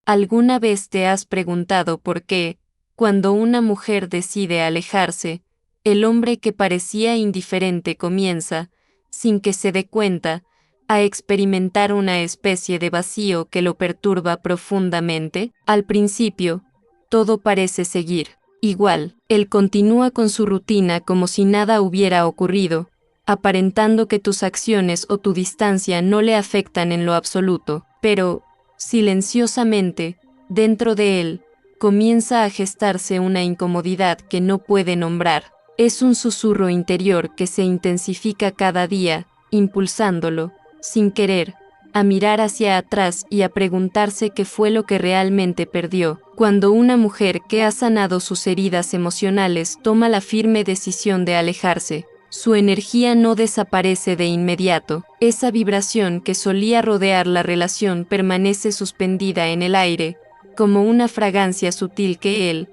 ¿Alguna vez te has preguntado por qué, cuando una mujer decide alejarse, el hombre que parecía indiferente comienza, sin que se dé cuenta, a experimentar una especie de vacío que lo perturba profundamente? Al principio, todo parece seguir igual. Él continúa con su rutina como si nada hubiera ocurrido, aparentando que tus acciones o tu distancia no le afectan en lo absoluto, pero, silenciosamente, dentro de él, comienza a gestarse una incomodidad que no puede nombrar. Es un susurro interior que se intensifica cada día, impulsándolo, sin querer, a mirar hacia atrás y a preguntarse qué fue lo que realmente perdió. Cuando una mujer que ha sanado sus heridas emocionales toma la firme decisión de alejarse, su energía no desaparece de inmediato. Esa vibración que solía rodear la relación permanece suspendida en el aire, como una fragancia sutil que él,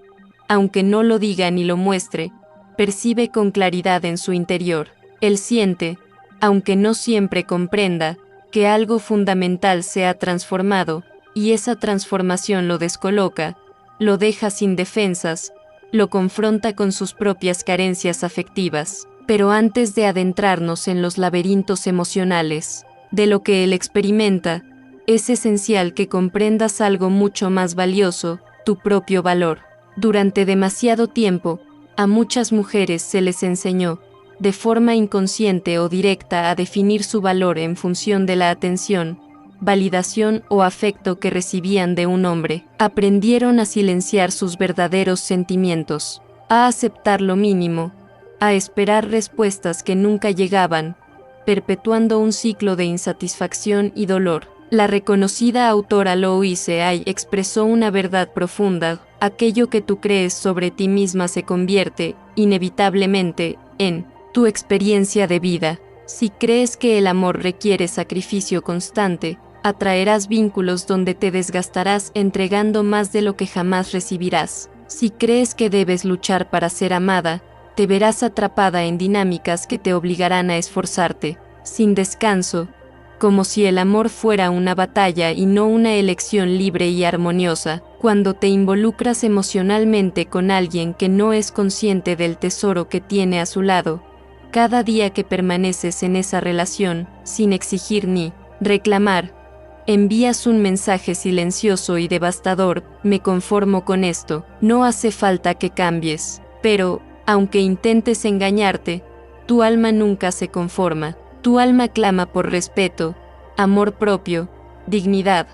aunque no lo diga ni lo muestre, percibe con claridad en su interior. Él siente, aunque no siempre comprenda, que algo fundamental se ha transformado, y esa transformación lo descoloca, lo deja sin defensas, lo confronta con sus propias carencias afectivas. Pero antes de adentrarnos en los laberintos emocionales, de lo que él experimenta, es esencial que comprendas algo mucho más valioso, tu propio valor. Durante demasiado tiempo, a muchas mujeres se les enseñó, de forma inconsciente o directa, a definir su valor en función de la atención, validación o afecto que recibían de un hombre. Aprendieron a silenciar sus verdaderos sentimientos, a aceptar lo mínimo, a esperar respuestas que nunca llegaban, perpetuando un ciclo de insatisfacción y dolor. La reconocida autora Louise Hay expresó una verdad profunda: aquello que tú crees sobre ti misma se convierte, inevitablemente, en tu experiencia de vida. Si crees que el amor requiere sacrificio constante, atraerás vínculos donde te desgastarás entregando más de lo que jamás recibirás. Si crees que debes luchar para ser amada, te verás atrapada en dinámicas que te obligarán a esforzarte, sin descanso, como si el amor fuera una batalla y no una elección libre y armoniosa. Cuando te involucras emocionalmente con alguien que no es consciente del tesoro que tiene a su lado, cada día que permaneces en esa relación, sin exigir ni reclamar, envías un mensaje silencioso y devastador: me conformo con esto, no hace falta que cambies. Pero, aunque intentes engañarte, tu alma nunca se conforma. Tu alma clama por respeto, amor propio, dignidad,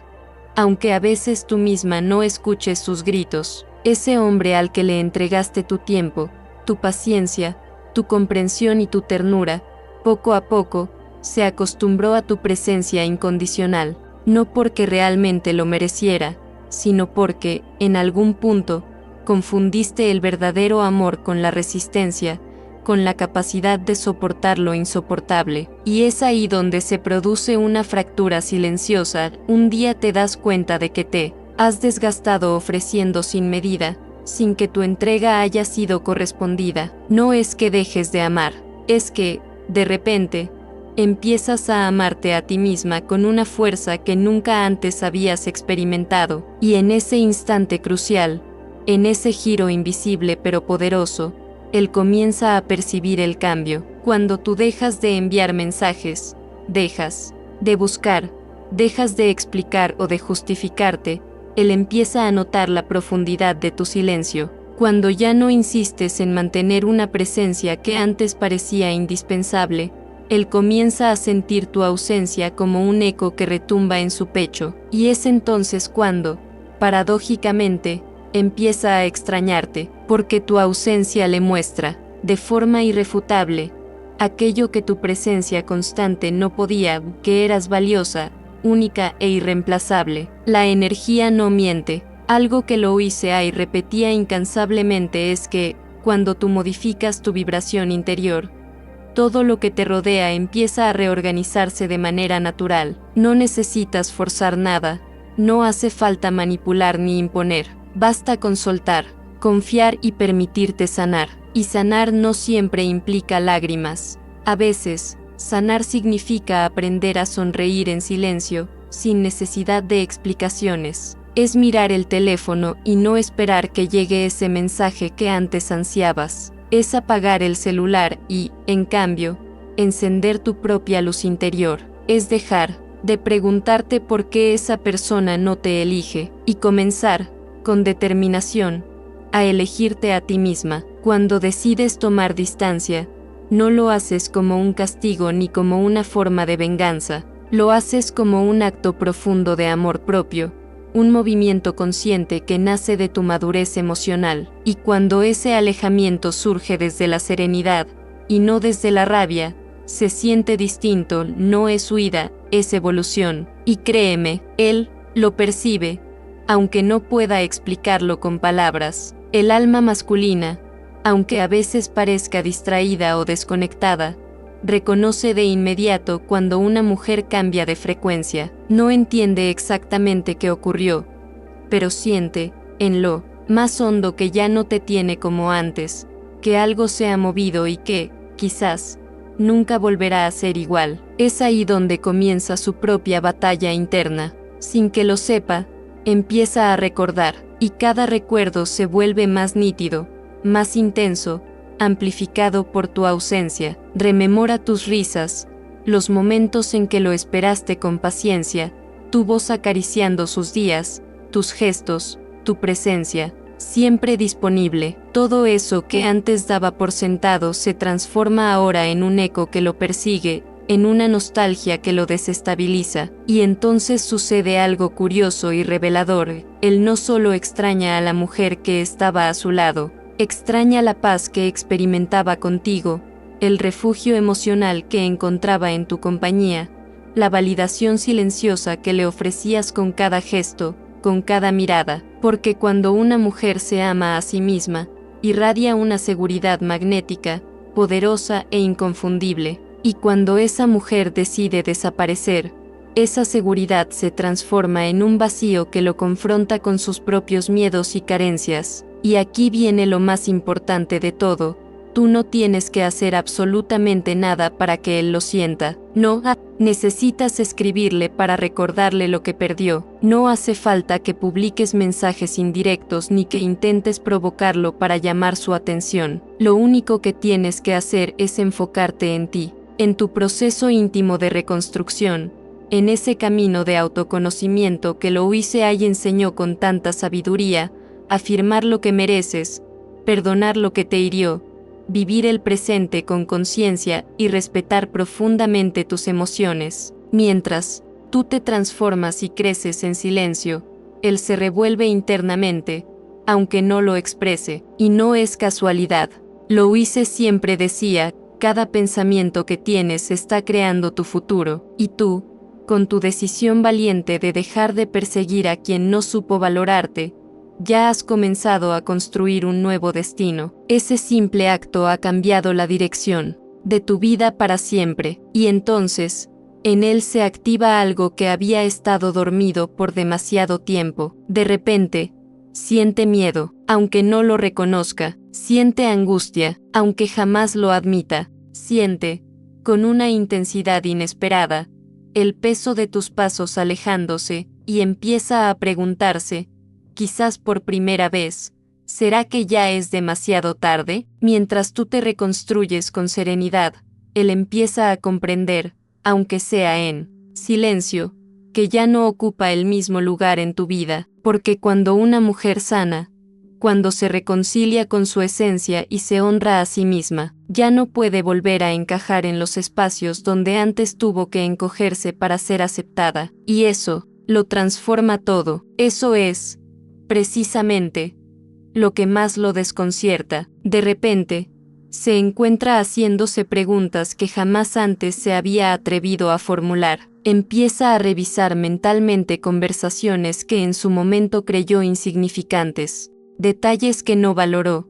aunque a veces tú misma no escuches sus gritos. Ese hombre al que le entregaste tu tiempo, tu paciencia, tu comprensión y tu ternura, poco a poco, se acostumbró a tu presencia incondicional, no porque realmente lo mereciera, sino porque, en algún punto, confundiste el verdadero amor con la resistencia, con la capacidad de soportar lo insoportable. Y es ahí donde se produce una fractura silenciosa. Un día te das cuenta de que te has desgastado ofreciendo sin medida, sin que tu entrega haya sido correspondida. No es que dejes de amar, es que, de repente, empiezas a amarte a ti misma con una fuerza que nunca antes habías experimentado. Y en ese instante crucial, en ese giro invisible pero poderoso, él comienza a percibir el cambio. Cuando tú dejas de enviar mensajes, dejas de buscar, dejas de explicar o de justificarte, él empieza a notar la profundidad de tu silencio. Cuando ya no insistes en mantener una presencia que antes parecía indispensable, él comienza a sentir tu ausencia como un eco que retumba en su pecho. Y es entonces cuando, paradójicamente, empieza a extrañarte, porque tu ausencia le muestra, de forma irrefutable, aquello que tu presencia constante no podía: que eras valiosa, única e irreemplazable. La energía no miente. Algo que Louise Hay repetía incansablemente es que, cuando tú modificas tu vibración interior, todo lo que te rodea empieza a reorganizarse de manera natural. No necesitas forzar nada, no hace falta manipular ni imponer. Basta con soltar, confiar y permitirte sanar. Y sanar no siempre implica lágrimas. A veces, sanar significa aprender a sonreír en silencio, sin necesidad de explicaciones. Es mirar el teléfono y no esperar que llegue ese mensaje que antes ansiabas. Es apagar el celular y, en cambio, encender tu propia luz interior. Es dejar de preguntarte por qué esa persona no te elige y comenzar, con determinación, a elegirte a ti misma. Cuando decides tomar distancia, no lo haces como un castigo ni como una forma de venganza, lo haces como un acto profundo de amor propio, un movimiento consciente que nace de tu madurez emocional, y cuando ese alejamiento surge desde la serenidad, y no desde la rabia, se siente distinto, no es huida, es evolución, y créeme, él lo percibe, aunque no pueda explicarlo con palabras. El alma masculina, aunque a veces parezca distraída o desconectada, reconoce de inmediato cuando una mujer cambia de frecuencia. No entiende exactamente qué ocurrió, pero siente, en lo más hondo, que ya no te tiene como antes, que algo se ha movido y que, quizás, nunca volverá a ser igual. Es ahí donde comienza su propia batalla interna. Sin que lo sepa, empieza a recordar, y cada recuerdo se vuelve más nítido, más intenso, amplificado por tu ausencia. Rememora tus risas, los momentos en que lo esperaste con paciencia, tu voz acariciando sus días, tus gestos, tu presencia, siempre disponible. Todo eso que antes daba por sentado se transforma ahora en un eco que lo persigue, en una nostalgia que lo desestabiliza, y entonces sucede algo curioso y revelador. Él no solo extraña a la mujer que estaba a su lado, extraña la paz que experimentaba contigo, el refugio emocional que encontraba en tu compañía, la validación silenciosa que le ofrecías con cada gesto, con cada mirada, porque cuando una mujer se ama a sí misma, irradia una seguridad magnética, poderosa e inconfundible, y cuando esa mujer decide desaparecer, esa seguridad se transforma en un vacío que lo confronta con sus propios miedos y carencias. Y aquí viene lo más importante de todo: tú no tienes que hacer absolutamente nada para que él lo sienta. No necesitas escribirle para recordarle lo que perdió. No hace falta que publiques mensajes indirectos ni que intentes provocarlo para llamar su atención. Lo único que tienes que hacer es enfocarte en ti, en tu proceso íntimo de reconstrucción, en ese camino de autoconocimiento que Louise Hay enseñó con tanta sabiduría: afirmar lo que mereces, perdonar lo que te hirió, vivir el presente con conciencia y respetar profundamente tus emociones. Mientras tú te transformas y creces en silencio, él se revuelve internamente, aunque no lo exprese, y no es casualidad. Louise siempre decía: cada pensamiento que tienes está creando tu futuro, y tú, con tu decisión valiente de dejar de perseguir a quien no supo valorarte, ya has comenzado a construir un nuevo destino. Ese simple acto ha cambiado la dirección de tu vida para siempre, y entonces, en él se activa algo que había estado dormido por demasiado tiempo. De repente, siente miedo, aunque no lo reconozca; siente angustia, aunque jamás lo admita; siente, con una intensidad inesperada, el peso de tus pasos alejándose, y empieza a preguntarse, quizás por primera vez: ¿será que ya es demasiado tarde? Mientras tú te reconstruyes con serenidad, él empieza a comprender, aunque sea en silencio, que ya no ocupa el mismo lugar en tu vida, porque cuando una mujer sana, cuando se reconcilia con su esencia y se honra a sí misma, ya no puede volver a encajar en los espacios donde antes tuvo que encogerse para ser aceptada, y eso lo transforma todo. Eso es, precisamente, lo que más lo desconcierta. De repente, se encuentra haciéndose preguntas que jamás antes se había atrevido a formular. Empieza a revisar mentalmente conversaciones que en su momento creyó insignificantes, detalles que no valoró,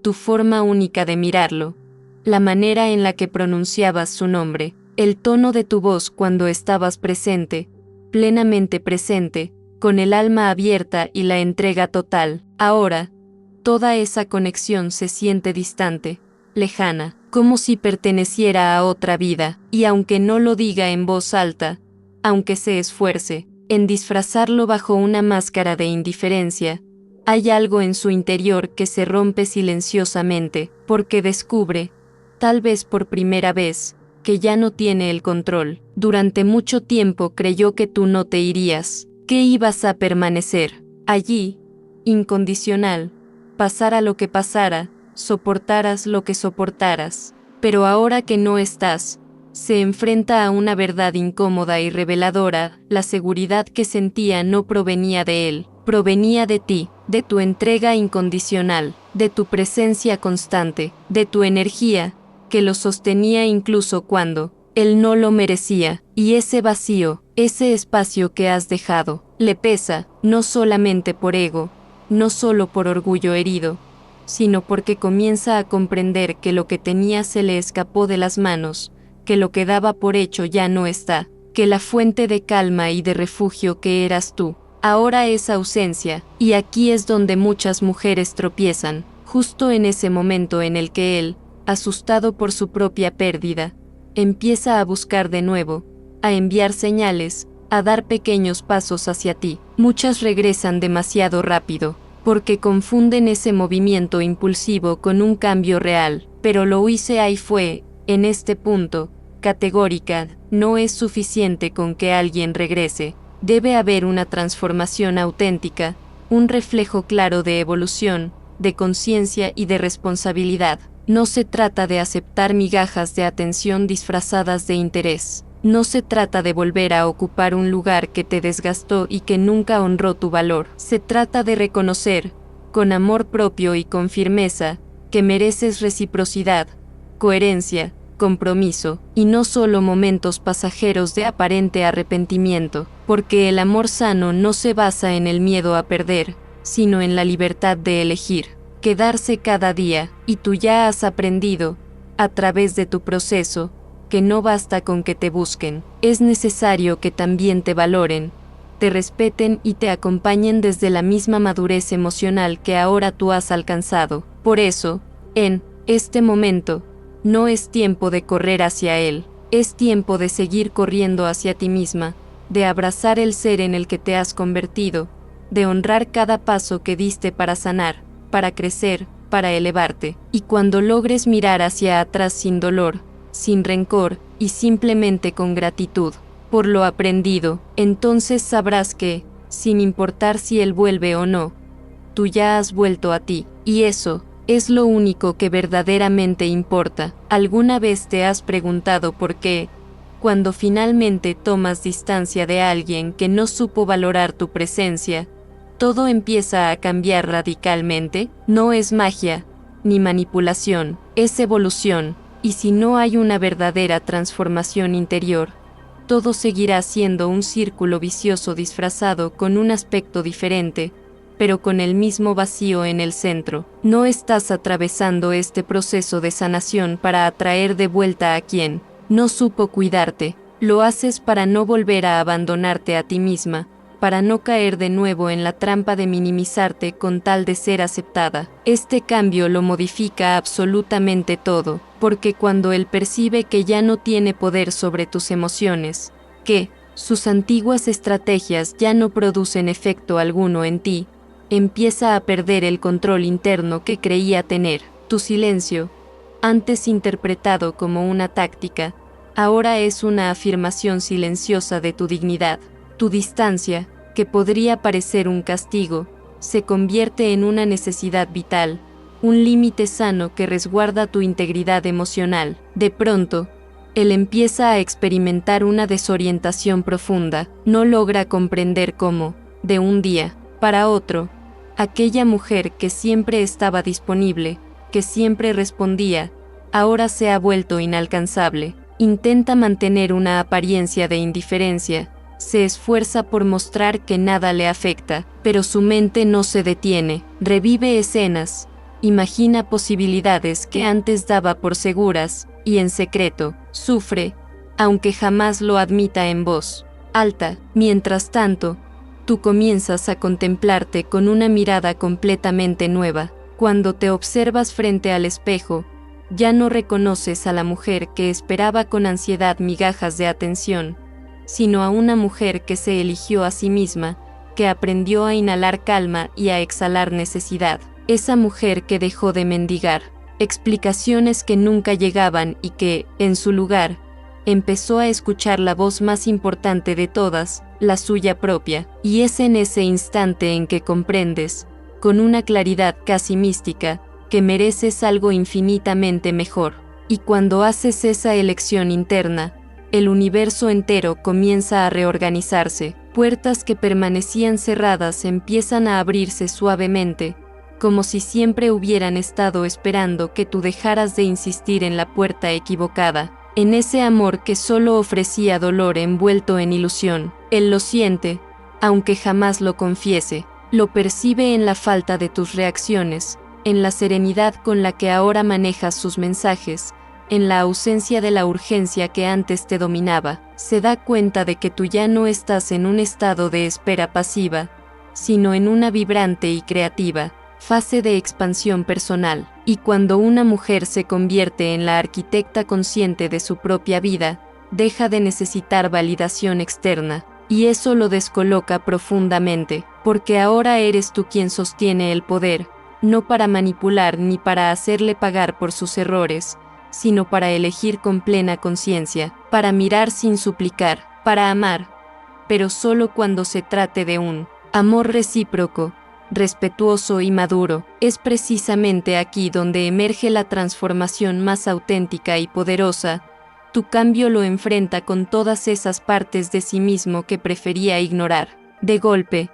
tu forma única de mirarlo, la manera en la que pronunciabas su nombre, el tono de tu voz cuando estabas presente, plenamente presente, con el alma abierta y la entrega total. Ahora, toda esa conexión se siente distante, lejana, como si perteneciera a otra vida, y aunque no lo diga en voz alta, aunque se esfuerce, en disfrazarlo bajo una máscara de indiferencia, hay algo en su interior que se rompe silenciosamente, porque descubre, tal vez por primera vez, que ya no tiene el control. Durante mucho tiempo creyó que tú no te irías, que ibas a permanecer allí, incondicional, pasara lo que pasara, soportaras lo que soportaras. Pero ahora que no estás, se enfrenta a una verdad incómoda y reveladora. La seguridad que sentía no provenía de él, provenía de ti, de tu entrega incondicional, de tu presencia constante, de tu energía, que lo sostenía incluso cuando él no lo merecía. Y ese vacío, ese espacio que has dejado, le pesa, no solamente por ego, no solo por orgullo herido, sino porque comienza a comprender que lo que tenía se le escapó de las manos, que lo que daba por hecho ya no está, que la fuente de calma y de refugio que eras tú, ahora es ausencia. Y aquí es donde muchas mujeres tropiezan, justo en ese momento en el que él, asustado por su propia pérdida, empieza a buscar de nuevo, a enviar señales, a dar pequeños pasos hacia ti. Muchas regresan demasiado rápido, porque confunden ese movimiento impulsivo con un cambio real. Pero lo hice ahí fue, en este punto, categórica, no es suficiente con que alguien regrese. Debe haber una transformación auténtica, un reflejo claro de evolución, de conciencia y de responsabilidad. No se trata de aceptar migajas de atención disfrazadas de interés. No se trata de volver a ocupar un lugar que te desgastó y que nunca honró tu valor. Se trata de reconocer, con amor propio y con firmeza, que mereces reciprocidad, coherencia, compromiso, y no solo momentos pasajeros de aparente arrepentimiento, porque el amor sano no se basa en el miedo a perder, sino en la libertad de elegir, quedarse cada día. Y tú ya has aprendido, a través de tu proceso, que no basta con que te busquen, es necesario que también te valoren, te respeten y te acompañen desde la misma madurez emocional que ahora tú has alcanzado. Por eso, en este momento, no es tiempo de correr hacia él, es tiempo de seguir corriendo hacia ti misma, de abrazar el ser en el que te has convertido, de honrar cada paso que diste para sanar, para crecer, para elevarte. Y cuando logres mirar hacia atrás sin dolor, sin rencor y simplemente con gratitud por lo aprendido, entonces sabrás que, sin importar si él vuelve o no, tú ya has vuelto a ti, y eso es lo único que verdaderamente importa. ¿Alguna vez te has preguntado por qué, cuando finalmente tomas distancia de alguien que no supo valorar tu presencia, todo empieza a cambiar radicalmente? No es magia, ni manipulación, es evolución. Y si no hay una verdadera transformación interior, todo seguirá siendo un círculo vicioso disfrazado con un aspecto diferente, pero con el mismo vacío en el centro. No estás atravesando este proceso de sanación para atraer de vuelta a quien no supo cuidarte. Lo haces para no volver a abandonarte a ti misma, para no caer de nuevo en la trampa de minimizarte con tal de ser aceptada. Este cambio lo modifica absolutamente todo, porque cuando él percibe que ya no tiene poder sobre tus emociones, que sus antiguas estrategias ya no producen efecto alguno en ti, empieza a perder el control interno que creía tener. Tu silencio, antes interpretado como una táctica, ahora es una afirmación silenciosa de tu dignidad. Tu distancia, que podría parecer un castigo, se convierte en una necesidad vital, un límite sano que resguarda tu integridad emocional. De pronto, él empieza a experimentar una desorientación profunda, no logra comprender cómo, de un día para otro, aquella mujer que siempre estaba disponible, que siempre respondía, ahora se ha vuelto inalcanzable. Intenta mantener una apariencia de indiferencia, se esfuerza por mostrar que nada le afecta, pero su mente no se detiene, revive escenas, imagina posibilidades que antes daba por seguras, y en secreto, sufre, aunque jamás lo admita en voz alta. Mientras tanto, tú comienzas a contemplarte con una mirada completamente nueva. Cuando te observas frente al espejo, ya no reconoces a la mujer que esperaba con ansiedad migajas de atención, sino a una mujer que se eligió a sí misma, que aprendió a inhalar calma y a exhalar necesidad. Esa mujer que dejó de mendigar explicaciones que nunca llegaban y que, en su lugar, empezó a escuchar la voz más importante de todas, la suya propia, y es en ese instante en que comprendes, con una claridad casi mística, que mereces algo infinitamente mejor. Y cuando haces esa elección interna, el universo entero comienza a reorganizarse, puertas que permanecían cerradas empiezan a abrirse suavemente, como si siempre hubieran estado esperando que tú dejaras de insistir en la puerta equivocada, en ese amor que solo ofrecía dolor envuelto en ilusión. Él lo siente, aunque jamás lo confiese, lo percibe en la falta de tus reacciones, en la serenidad con la que ahora manejas sus mensajes, en la ausencia de la urgencia que antes te dominaba. Se da cuenta de que tú ya no estás en un estado de espera pasiva, sino en una vibrante y creativa fase de expansión personal. Y cuando una mujer se convierte en la arquitecta consciente de su propia vida, deja de necesitar validación externa, y eso lo descoloca profundamente, porque ahora eres tú quien sostiene el poder, no para manipular ni para hacerle pagar por sus errores, sino para elegir con plena conciencia, para mirar sin suplicar, para amar, pero solo cuando se trate de un amor recíproco, respetuoso y maduro. Es precisamente aquí donde emerge la transformación más auténtica y poderosa. Tu cambio lo enfrenta con todas esas partes de sí mismo que prefería ignorar. De golpe,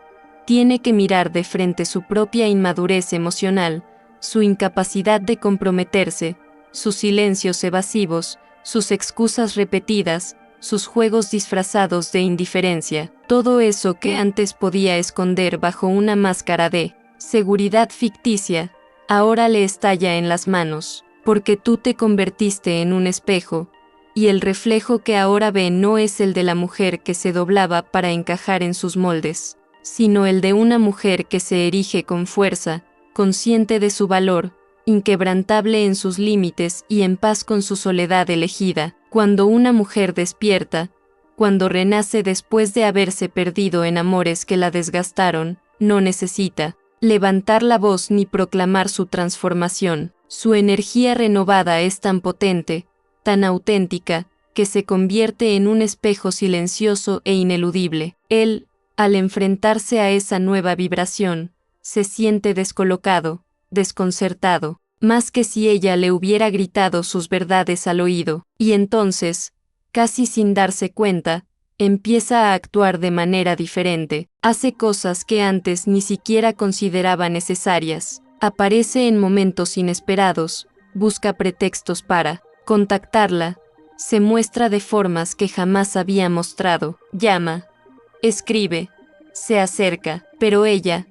tiene que mirar de frente su propia inmadurez emocional, su incapacidad de comprometerse, sus silencios evasivos, sus excusas repetidas, sus juegos disfrazados de indiferencia, todo eso que antes podía esconder bajo una máscara de seguridad ficticia, ahora le estalla en las manos, porque tú te convertiste en un espejo, y el reflejo que ahora ve no es el de la mujer que se doblaba para encajar en sus moldes, sino el de una mujer que se erige con fuerza, consciente de su valor, inquebrantable en sus límites y en paz con su soledad elegida. Cuando una mujer despierta, cuando renace después de haberse perdido en amores que la desgastaron, no necesita levantar la voz ni proclamar su transformación. Su energía renovada es tan potente, tan auténtica, que se convierte en un espejo silencioso e ineludible. Él, al enfrentarse a esa nueva vibración, se siente descolocado, desconcertado, más que si ella le hubiera gritado sus verdades al oído, y entonces, casi sin darse cuenta, empieza a actuar de manera diferente, hace cosas que antes ni siquiera consideraba necesarias, aparece en momentos inesperados, busca pretextos para contactarla, se muestra de formas que jamás había mostrado, llama, escribe, se acerca, pero ella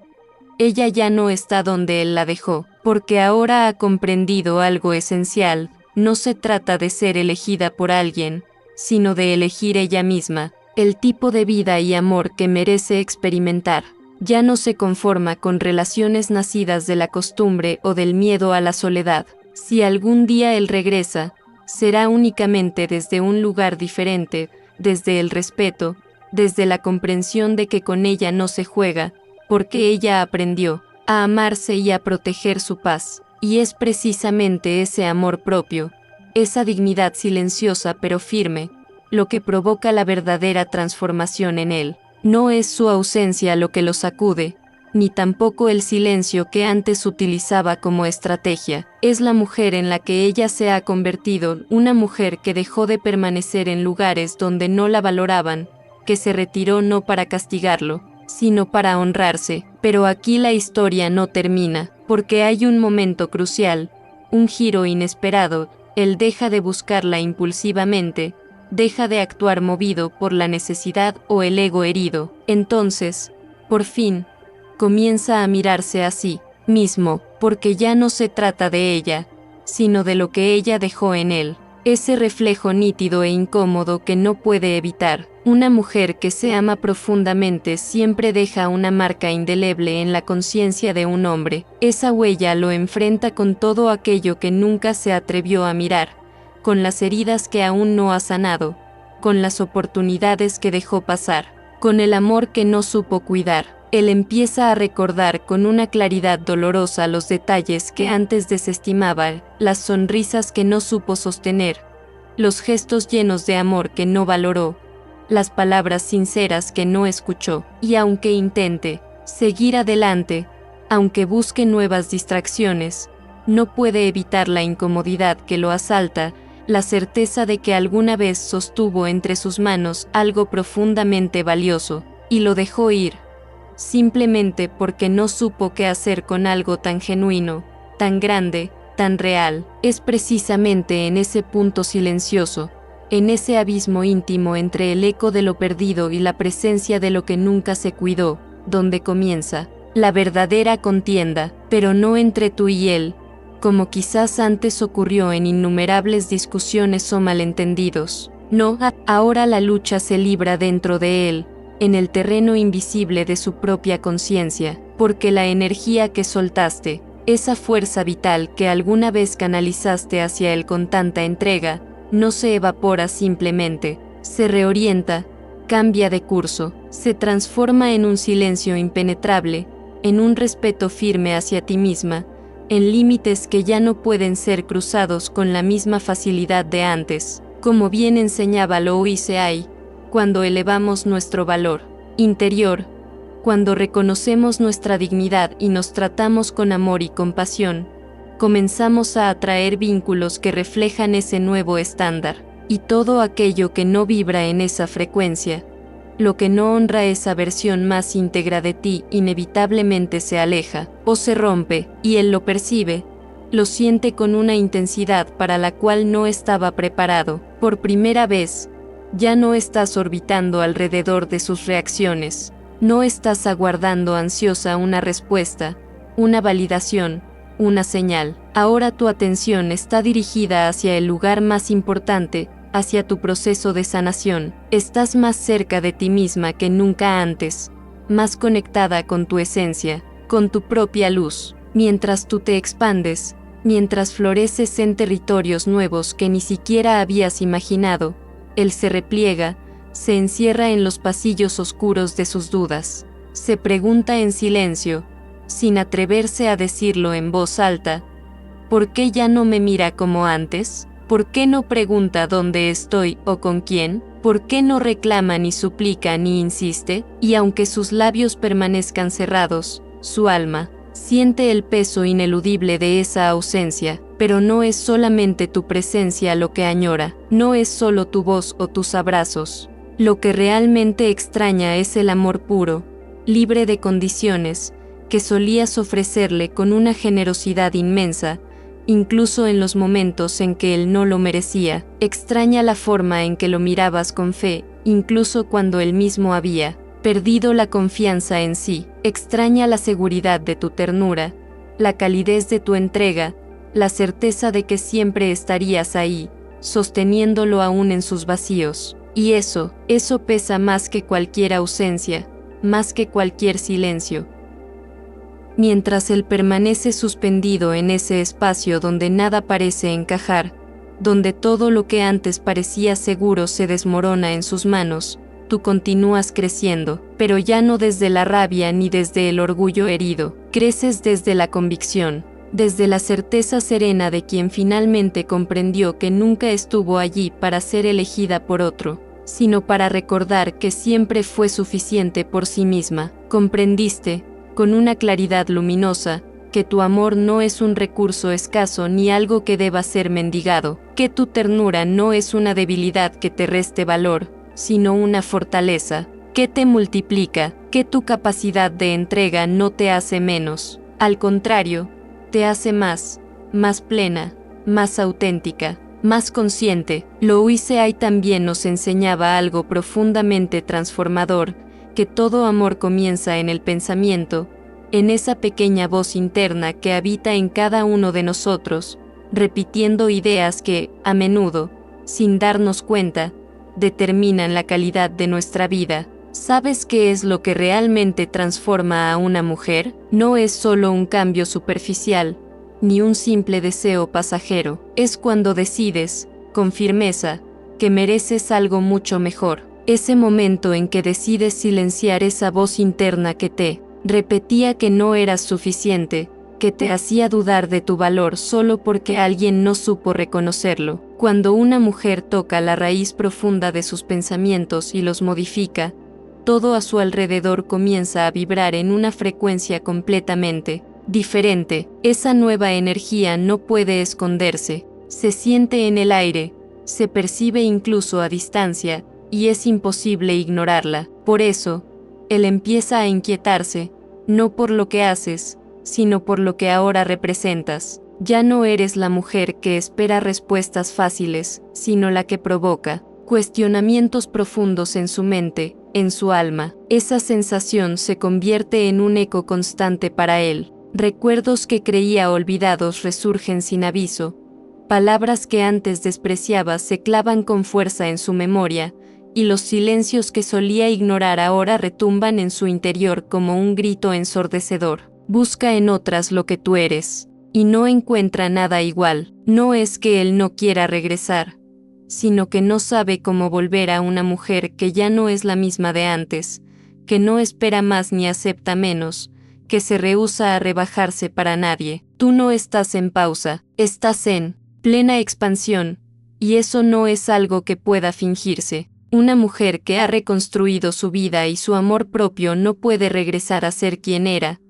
ya no está donde él la dejó, porque ahora ha comprendido algo esencial. No se trata de ser elegida por alguien, sino de elegir ella misma, el tipo de vida y amor que merece experimentar. Ya no se conforma con relaciones nacidas de la costumbre o del miedo a la soledad. Si algún día él regresa, será únicamente desde un lugar diferente, desde el respeto, desde la comprensión de que con ella no se juega, porque ella aprendió a amarse y a proteger su paz, y es precisamente ese amor propio, esa dignidad silenciosa pero firme, lo que provoca la verdadera transformación en él. No es su ausencia lo que lo sacude, ni tampoco el silencio que antes utilizaba como estrategia. Es la mujer en la que ella se ha convertido, una mujer que dejó de permanecer en lugares donde no la valoraban, que se retiró no para castigarlo, sino para honrarse. Pero aquí la historia no termina, porque hay un momento crucial, un giro inesperado. Él deja de buscarla impulsivamente, deja de actuar movido por la necesidad o el ego herido. Entonces, por fin, comienza a mirarse a sí mismo, porque ya no se trata de ella, sino de lo que ella dejó en él. Ese reflejo nítido e incómodo que no puede evitar. Una mujer que se ama profundamente siempre deja una marca indeleble en la conciencia de un hombre. Esa huella lo enfrenta con todo aquello que nunca se atrevió a mirar, con las heridas que aún no ha sanado, con las oportunidades que dejó pasar, con el amor que no supo cuidar. Él empieza a recordar con una claridad dolorosa los detalles que antes desestimaba, las sonrisas que no supo sostener, los gestos llenos de amor que no valoró, las palabras sinceras que no escuchó. Y aunque intente seguir adelante, aunque busque nuevas distracciones, no puede evitar la incomodidad que lo asalta, la certeza de que alguna vez sostuvo entre sus manos algo profundamente valioso, y lo dejó ir, simplemente porque no supo qué hacer con algo tan genuino, tan grande, tan real. Es precisamente en ese punto silencioso, en ese abismo íntimo entre el eco de lo perdido y la presencia de lo que nunca se cuidó, donde comienza la verdadera contienda, pero no entre tú y él, como quizás antes ocurrió en innumerables discusiones o malentendidos. No, ahora la lucha se libra dentro de él, en el terreno invisible de su propia conciencia, porque la energía que soltaste, esa fuerza vital que alguna vez canalizaste hacia él con tanta entrega, no se evapora simplemente, se reorienta, cambia de curso, se transforma en un silencio impenetrable, en un respeto firme hacia ti misma, en límites que ya no pueden ser cruzados con la misma facilidad de antes, como bien enseñaba Louise Hay, cuando elevamos nuestro valor interior, cuando reconocemos nuestra dignidad y nos tratamos con amor y compasión, comenzamos a atraer vínculos que reflejan ese nuevo estándar, y todo aquello que no vibra en esa frecuencia, lo que no honra esa versión más íntegra de ti, inevitablemente se aleja, o se rompe, y él lo percibe, lo siente con una intensidad para la cual no estaba preparado. Por primera vez, ya no estás orbitando alrededor de sus reacciones, no estás aguardando ansiosa una respuesta, una validación, una señal. Ahora tu atención está dirigida hacia el lugar más importante, hacia tu proceso de sanación. Estás más cerca de ti misma que nunca antes, más conectada con tu esencia, con tu propia luz. Mientras tú te expandes, mientras floreces en territorios nuevos que ni siquiera habías imaginado, él se repliega, se encierra en los pasillos oscuros de sus dudas, se pregunta en silencio, sin atreverse a decirlo en voz alta, ¿por qué ya no me mira como antes? ¿Por qué no pregunta dónde estoy o con quién? ¿Por qué no reclama ni suplica ni insiste? Y aunque sus labios permanezcan cerrados, su alma siente el peso ineludible de esa ausencia. Pero no es solamente tu presencia lo que añora, no es solo tu voz o tus abrazos. Lo que realmente extraña es el amor puro, libre de condiciones, que solías ofrecerle con una generosidad inmensa, incluso en los momentos en que él no lo merecía. Extraña la forma en que lo mirabas con fe, incluso cuando él mismo había perdido la confianza en sí. Extraña la seguridad de tu ternura, la calidez de tu entrega, la certeza de que siempre estarías ahí, sosteniéndolo aún en sus vacíos. Y eso pesa más que cualquier ausencia, más que cualquier silencio. Mientras él permanece suspendido en ese espacio donde nada parece encajar, donde todo lo que antes parecía seguro se desmorona en sus manos, tú continúas creciendo, pero ya no desde la rabia ni desde el orgullo herido, creces desde la convicción, desde la certeza serena de quien finalmente comprendió que nunca estuvo allí para ser elegida por otro, sino para recordar que siempre fue suficiente por sí misma. Comprendiste, con una claridad luminosa, que tu amor no es un recurso escaso ni algo que deba ser mendigado, que tu ternura no es una debilidad que te reste valor, sino una fortaleza, que te multiplica, que tu capacidad de entrega no te hace menos, al contrario, te hace más plena, más auténtica, más consciente. Louise Hay también nos enseñaba algo profundamente transformador, que todo amor comienza en el pensamiento, en esa pequeña voz interna que habita en cada uno de nosotros, repitiendo ideas que, a menudo, sin darnos cuenta, determinan la calidad de nuestra vida. ¿Sabes qué es lo que realmente transforma a una mujer? No es solo un cambio superficial, ni un simple deseo pasajero. Es cuando decides, con firmeza, que mereces algo mucho mejor. Ese momento en que decides silenciar esa voz interna que te repetía que no eras suficiente, que te hacía dudar de tu valor solo porque alguien no supo reconocerlo. Cuando una mujer toca la raíz profunda de sus pensamientos y los modifica, todo a su alrededor comienza a vibrar en una frecuencia completamente diferente. Esa nueva energía no puede esconderse, se siente en el aire, se percibe incluso a distancia, y es imposible ignorarla. Por eso, él empieza a inquietarse, no por lo que haces, sino por lo que ahora representas. Ya no eres la mujer que espera respuestas fáciles, sino la que provoca cuestionamientos profundos en su mente, en su alma. Esa sensación se convierte en un eco constante para él. Recuerdos que creía olvidados resurgen sin aviso. Palabras que antes despreciaba se clavan con fuerza en su memoria, y los silencios que solía ignorar ahora retumban en su interior como un grito ensordecedor. Busca en otras lo que tú eres, y no encuentra nada igual. No es que él no quiera regresar, sino que no sabe cómo volver a una mujer que ya no es la misma de antes, que no espera más ni acepta menos, que se rehúsa a rebajarse para nadie. Tú no estás en pausa, estás en plena expansión, y eso no es algo que pueda fingirse. Una mujer que ha reconstruido su vida y su amor propio no puede regresar a ser quien era,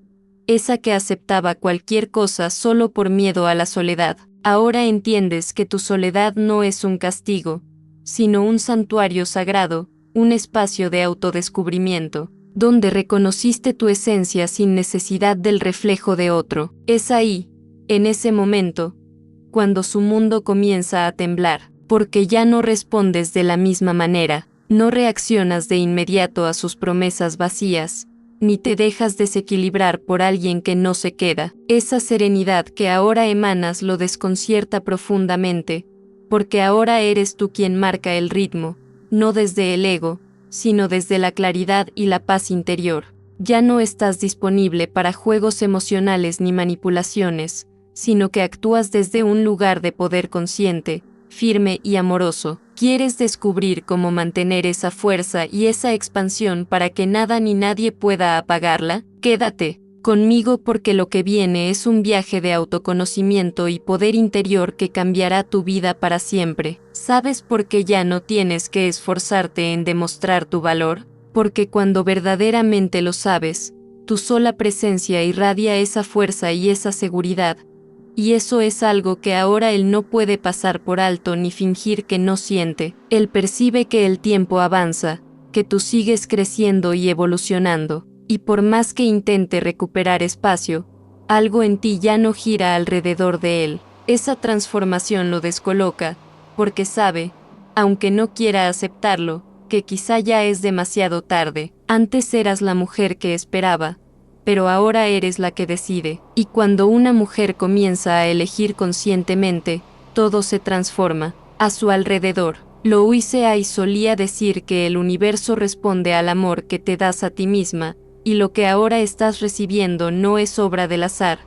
esa que aceptaba cualquier cosa solo por miedo a la soledad. Ahora entiendes que tu soledad no es un castigo, sino un santuario sagrado, un espacio de autodescubrimiento, donde reconociste tu esencia sin necesidad del reflejo de otro. Es ahí, en ese momento, cuando su mundo comienza a temblar, porque ya no respondes de la misma manera, no reaccionas de inmediato a sus promesas vacías, ni te dejas desequilibrar por alguien que no se queda. Esa serenidad que ahora emanas lo desconcierta profundamente, porque ahora eres tú quien marca el ritmo, no desde el ego, sino desde la claridad y la paz interior. Ya no estás disponible para juegos emocionales ni manipulaciones, sino que actúas desde un lugar de poder consciente, firme y amoroso. ¿Quieres descubrir cómo mantener esa fuerza y esa expansión para que nada ni nadie pueda apagarla? Quédate conmigo porque lo que viene es un viaje de autoconocimiento y poder interior que cambiará tu vida para siempre. ¿Sabes por qué ya no tienes que esforzarte en demostrar tu valor? Porque cuando verdaderamente lo sabes, tu sola presencia irradia esa fuerza y esa seguridad. Y eso es algo que ahora él no puede pasar por alto ni fingir que no siente. Él percibe que el tiempo avanza, que tú sigues creciendo y evolucionando, y por más que intente recuperar espacio, algo en ti ya no gira alrededor de él. Esa transformación lo descoloca, porque sabe, aunque no quiera aceptarlo, que quizá ya es demasiado tarde. Antes eras la mujer que esperaba, pero ahora eres la que decide. Y cuando una mujer comienza a elegir conscientemente, todo se transforma a su alrededor. Louise Hay solía decir que el universo responde al amor que te das a ti misma, y lo que ahora estás recibiendo no es obra del azar,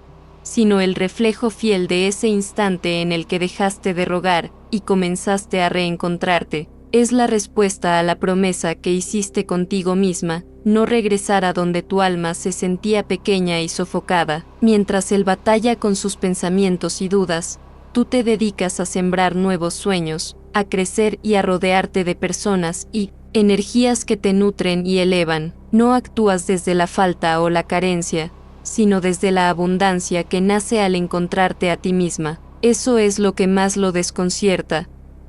sino el reflejo fiel de ese instante en el que dejaste de rogar y comenzaste a reencontrarte. Es la respuesta a la promesa que hiciste contigo misma, no regresar a donde tu alma se sentía pequeña y sofocada. Mientras él batalla con sus pensamientos y dudas, tú te dedicas a sembrar nuevos sueños, a crecer y a rodearte de personas y energías que te nutren y elevan. No actúas desde la falta o la carencia, sino desde la abundancia que nace al encontrarte a ti misma. Eso es lo que más lo desconcierta,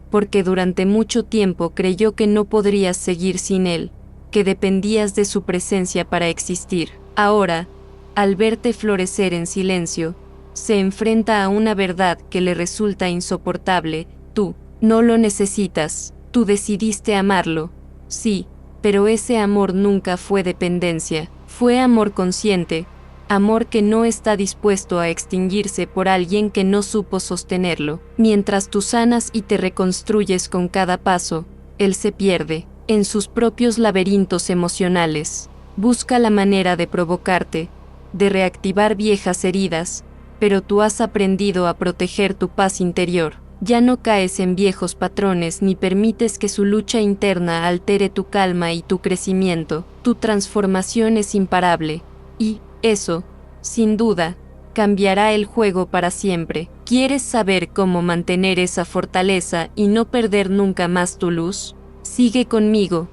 porque durante mucho tiempo creyó que no podrías seguir sin él, que dependías de su presencia para existir. Ahora, al verte florecer en silencio, se enfrenta a una verdad que le resulta insoportable. Tú no lo necesitas, tú decidiste amarlo, sí, pero ese amor nunca fue dependencia, fue amor consciente, amor que no está dispuesto a extinguirse por alguien que no supo sostenerlo. Mientras tú sanas y te reconstruyes con cada paso, él se pierde en sus propios laberintos emocionales. Busca la manera de provocarte, de reactivar viejas heridas, pero tú has aprendido a proteger tu paz interior. Ya no caes en viejos patrones ni permites que su lucha interna altere tu calma y tu crecimiento. Tu transformación es imparable. Y, eso, sin duda, cambiará el juego para siempre. ¿Quieres saber cómo mantener esa fortaleza y no perder nunca más tu luz? Sigue conmigo,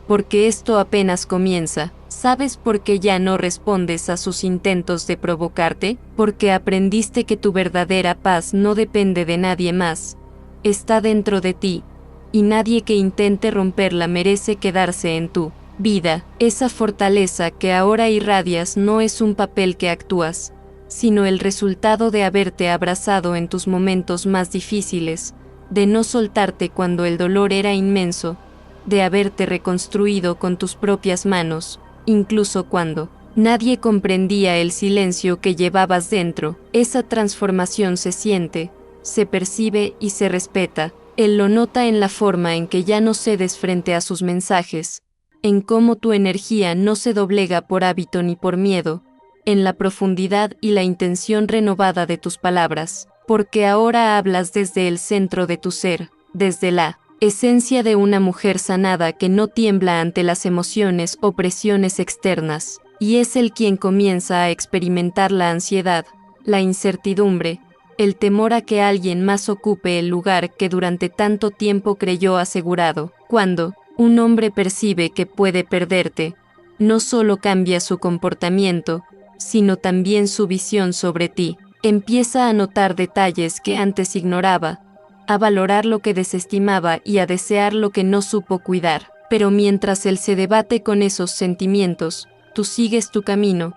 porque esto apenas comienza. ¿Sabes por qué ya no respondes a sus intentos de provocarte? Porque aprendiste que tu verdadera paz no depende de nadie más. Está dentro de ti, y nadie que intente romperla merece quedarse en tu vida. Esa fortaleza que ahora irradias no es un papel que actúas, sino el resultado de haberte abrazado en tus momentos más difíciles, de no soltarte cuando el dolor era inmenso, de haberte reconstruido con tus propias manos, incluso cuando nadie comprendía el silencio que llevabas dentro. Esa transformación se siente, se percibe y se respeta. Él lo nota en la forma en que ya no cedes frente a sus mensajes, en cómo tu energía no se doblega por hábito ni por miedo, en la profundidad y la intención renovada de tus palabras, porque ahora hablas desde el centro de tu ser, desde la esencia de una mujer sanada que no tiembla ante las emociones o presiones externas, y es él quien comienza a experimentar la ansiedad, la incertidumbre, el temor a que alguien más ocupe el lugar que durante tanto tiempo creyó asegurado. Cuando un hombre percibe que puede perderte, no solo cambia su comportamiento, sino también su visión sobre ti. Empieza a notar detalles que antes ignoraba, a valorar lo que desestimaba y a desear lo que no supo cuidar. Pero mientras él se debate con esos sentimientos, tú sigues tu camino,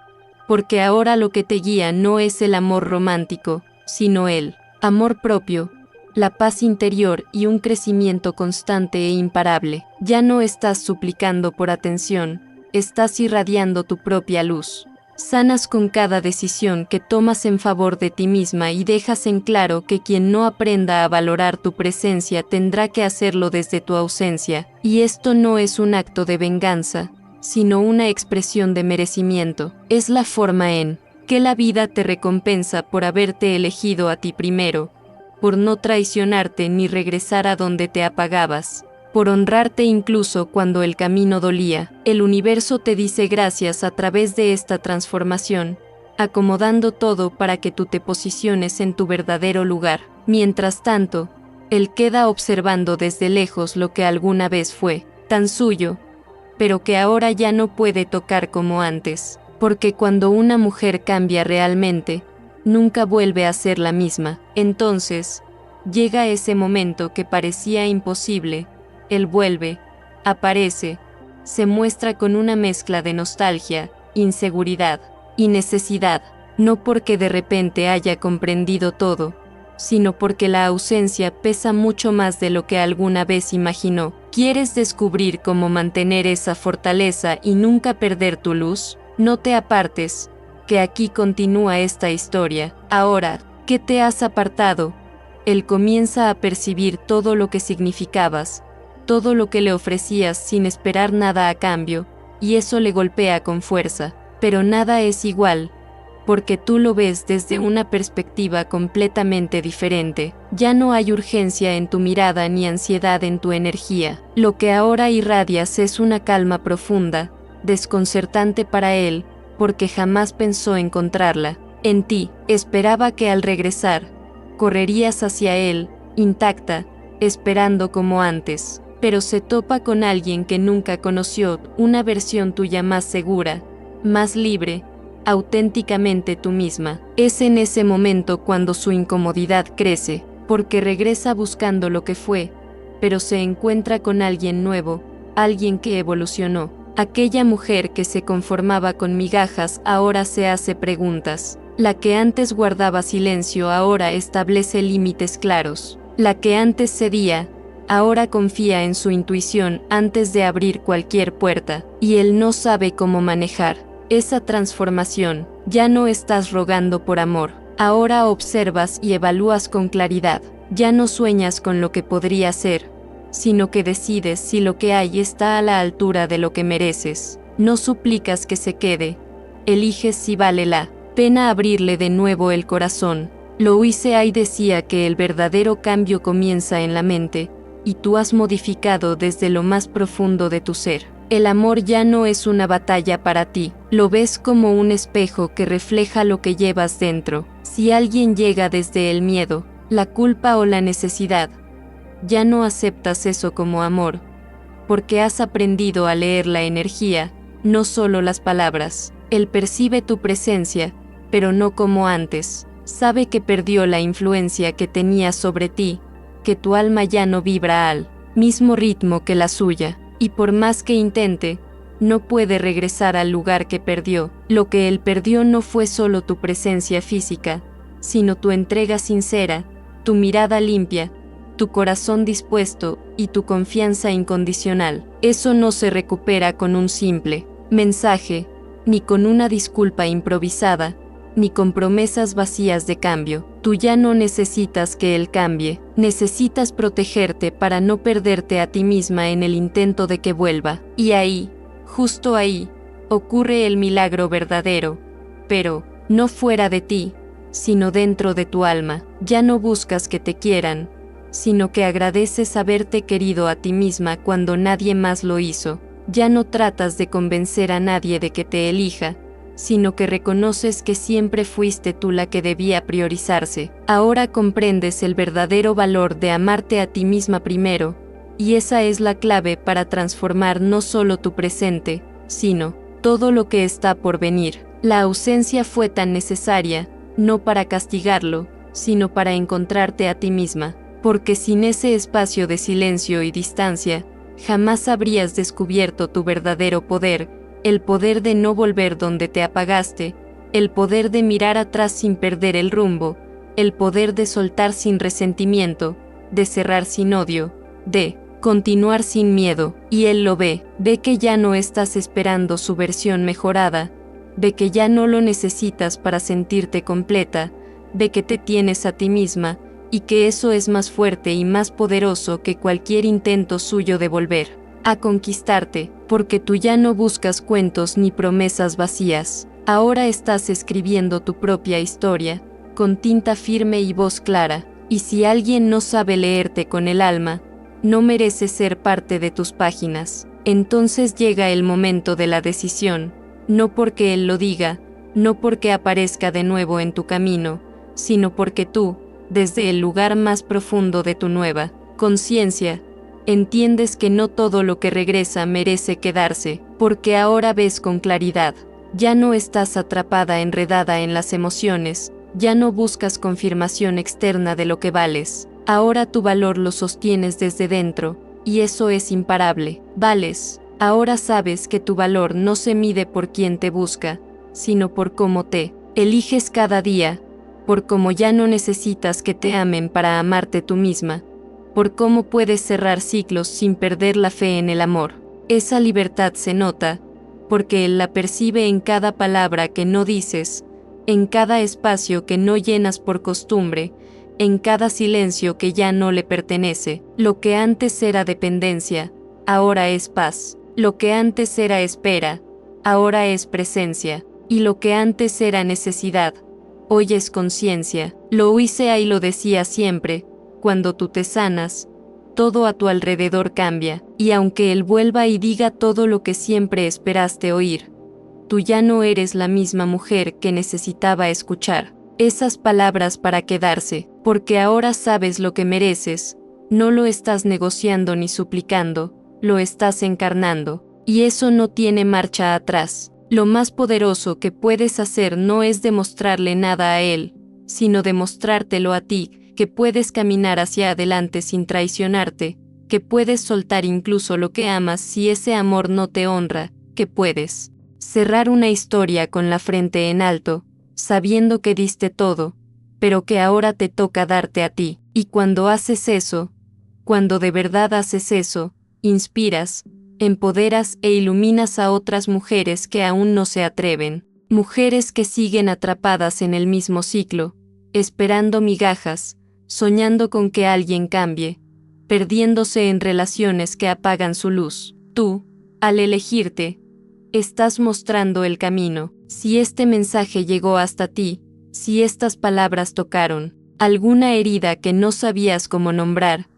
porque ahora lo que te guía no es el amor romántico, sino el amor propio, la paz interior y un crecimiento constante e imparable. Ya no estás suplicando por atención, estás irradiando tu propia luz. Sanas con cada decisión que tomas en favor de ti misma y dejas en claro que quien no aprenda a valorar tu presencia tendrá que hacerlo desde tu ausencia, y esto no es un acto de venganza, sino una expresión de merecimiento. Es la forma en que la vida te recompensa por haberte elegido a ti primero, por no traicionarte ni regresar a donde te apagabas, por honrarte incluso cuando el camino dolía. El universo te dice gracias a través de esta transformación, acomodando todo para que tú te posiciones en tu verdadero lugar. Mientras tanto, él queda observando desde lejos lo que alguna vez fue tan suyo, pero que ahora ya no puede tocar como antes, porque cuando una mujer cambia realmente, nunca vuelve a ser la misma. Entonces, llega ese momento que parecía imposible. Él vuelve, aparece, se muestra con una mezcla de nostalgia, inseguridad y necesidad, no porque de repente haya comprendido todo, sino porque la ausencia pesa mucho más de lo que alguna vez imaginó. ¿Quieres descubrir cómo mantener esa fortaleza y nunca perder tu luz? No te apartes, que aquí continúa esta historia. Ahora, que te has apartado, él comienza a percibir todo lo que significabas, todo lo que le ofrecías sin esperar nada a cambio, y eso le golpea con fuerza. Pero nada es igual, porque tú lo ves desde una perspectiva completamente diferente. Ya no hay urgencia en tu mirada ni ansiedad en tu energía. Lo que ahora irradias es una calma profunda, desconcertante para él, porque jamás pensó encontrarla en ti. Esperaba que al regresar, correrías hacia él, intacta, esperando como antes. Pero se topa con alguien que nunca conoció, una versión tuya más segura, más libre, auténticamente tú misma. Es en ese momento cuando su incomodidad crece, porque regresa buscando lo que fue, pero se encuentra con alguien nuevo, alguien que evolucionó. Aquella mujer que se conformaba con migajas ahora se hace preguntas. La que antes guardaba silencio ahora establece límites claros. La que antes cedía, ahora confía en su intuición antes de abrir cualquier puerta, y él no sabe cómo manejar esa transformación. Ya no estás rogando por amor, ahora observas y evalúas con claridad. Ya no sueñas con lo que podría ser, sino que decides si lo que hay está a la altura de lo que mereces. No suplicas que se quede, eliges si vale la pena abrirle de nuevo el corazón. Louise Hay decía que el verdadero cambio comienza en la mente, y tú has modificado desde lo más profundo de tu ser. El amor ya no es una batalla para ti, lo ves como un espejo que refleja lo que llevas dentro. Si alguien llega desde el miedo, la culpa o la necesidad, ya no aceptas eso como amor, porque has aprendido a leer la energía, no solo las palabras. Él percibe tu presencia, pero no como antes. Sabe que perdió la influencia que tenía sobre ti, que tu alma ya no vibra al mismo ritmo que la suya, y por más que intente, no puede regresar al lugar que perdió. Lo que él perdió no fue solo tu presencia física, sino tu entrega sincera, tu mirada limpia, tu corazón dispuesto y tu confianza incondicional. Eso no se recupera con un simple mensaje, ni con una disculpa improvisada, ni con promesas vacías de cambio. Tú ya no necesitas que él cambie, necesitas protegerte para no perderte a ti misma en el intento de que vuelva. Y ahí, justo ahí, ocurre el milagro verdadero, pero no fuera de ti, sino dentro de tu alma. Ya no buscas que te quieran, sino que agradeces haberte querido a ti misma cuando nadie más lo hizo. Ya no tratas de convencer a nadie de que te elija, sino que reconoces que siempre fuiste tú la que debía priorizarse. Ahora comprendes el verdadero valor de amarte a ti misma primero, y esa es la clave para transformar no solo tu presente, sino todo lo que está por venir. La ausencia fue tan necesaria, no para castigarlo, sino para encontrarte a ti misma, porque sin ese espacio de silencio y distancia, jamás habrías descubierto tu verdadero poder, el poder de no volver donde te apagaste, el poder de mirar atrás sin perder el rumbo, el poder de soltar sin resentimiento, de cerrar sin odio, de continuar sin miedo. Y él lo ve que ya no estás esperando su versión mejorada, ve que ya no lo necesitas para sentirte completa, ve que te tienes a ti misma, y que eso es más fuerte y más poderoso que cualquier intento suyo de volver a conquistarte, porque tú ya no buscas cuentos ni promesas vacías. Ahora estás escribiendo tu propia historia, con tinta firme y voz clara, y si alguien no sabe leerte con el alma, no merece ser parte de tus páginas. Entonces llega el momento de la decisión, no porque él lo diga, no porque aparezca de nuevo en tu camino, sino porque tú, desde el lugar más profundo de tu nueva conciencia, entiendes que no todo lo que regresa merece quedarse, porque ahora ves con claridad. Ya no estás atrapada enredada en las emociones, ya no buscas confirmación externa de lo que vales. Ahora tu valor lo sostienes desde dentro, y eso es imparable. Vales. Ahora sabes que tu valor no se mide por quien te busca, sino por cómo te eliges cada día, por cómo ya no necesitas que te amen para amarte tú misma, por cómo puedes cerrar ciclos sin perder la fe en el amor. Esa libertad se nota, porque él la percibe en cada palabra que no dices, en cada espacio que no llenas por costumbre, en cada silencio que ya no le pertenece. Lo que antes era dependencia, ahora es paz. Lo que antes era espera, ahora es presencia. Y lo que antes era necesidad, hoy es conciencia. Louise Hay lo decía siempre: cuando tú te sanas, todo a tu alrededor cambia, y aunque él vuelva y diga todo lo que siempre esperaste oír, tú ya no eres la misma mujer que necesitaba escuchar esas palabras para quedarse, porque ahora sabes lo que mereces, no lo estás negociando ni suplicando, lo estás encarnando, y eso no tiene marcha atrás. Lo más poderoso que puedes hacer no es demostrarle nada a él, sino demostrártelo a ti, que puedes caminar hacia adelante sin traicionarte, que puedes soltar incluso lo que amas si ese amor no te honra, que puedes cerrar una historia con la frente en alto, sabiendo que diste todo, pero que ahora te toca darte a ti. Y cuando haces eso, cuando de verdad haces eso, inspiras, empoderas e iluminas a otras mujeres que aún no se atreven, mujeres que siguen atrapadas en el mismo ciclo, esperando migajas, soñando con que alguien cambie, perdiéndose en relaciones que apagan su luz. Tú, al elegirte, estás mostrando el camino. Si este mensaje llegó hasta ti, Si estas palabras tocaron alguna herida que no sabías cómo nombrar,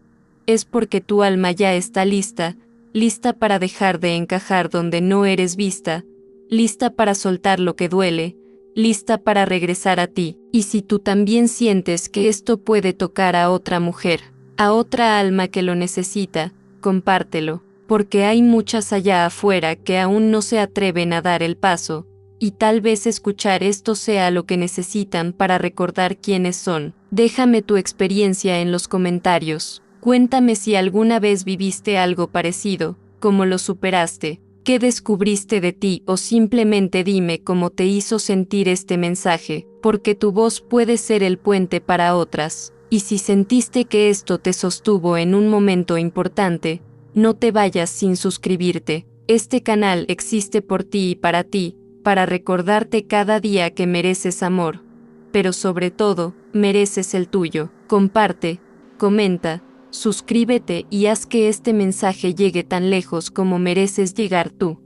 es porque tu alma ya está lista, lista para dejar de encajar donde no eres vista, lista para soltar lo que duele, lista para regresar a ti. Y si tú también sientes que esto puede tocar a otra mujer, a otra alma que lo necesita, compártelo, porque hay muchas allá afuera que aún no se atreven a dar el paso, y tal vez escuchar esto sea lo que necesitan para recordar quiénes son. Déjame tu experiencia en los comentarios. Cuéntame si alguna vez viviste algo parecido, cómo lo superaste, qué descubriste de ti o simplemente dime cómo te hizo sentir este mensaje, porque tu voz puede ser el puente para otras. Y si sentiste que esto te sostuvo en un momento importante, no te vayas sin suscribirte. Este canal existe por ti y para recordarte cada día que mereces amor, pero sobre todo, mereces el tuyo. Comparte, comenta, suscríbete y haz que este mensaje llegue tan lejos como mereces llegar tú.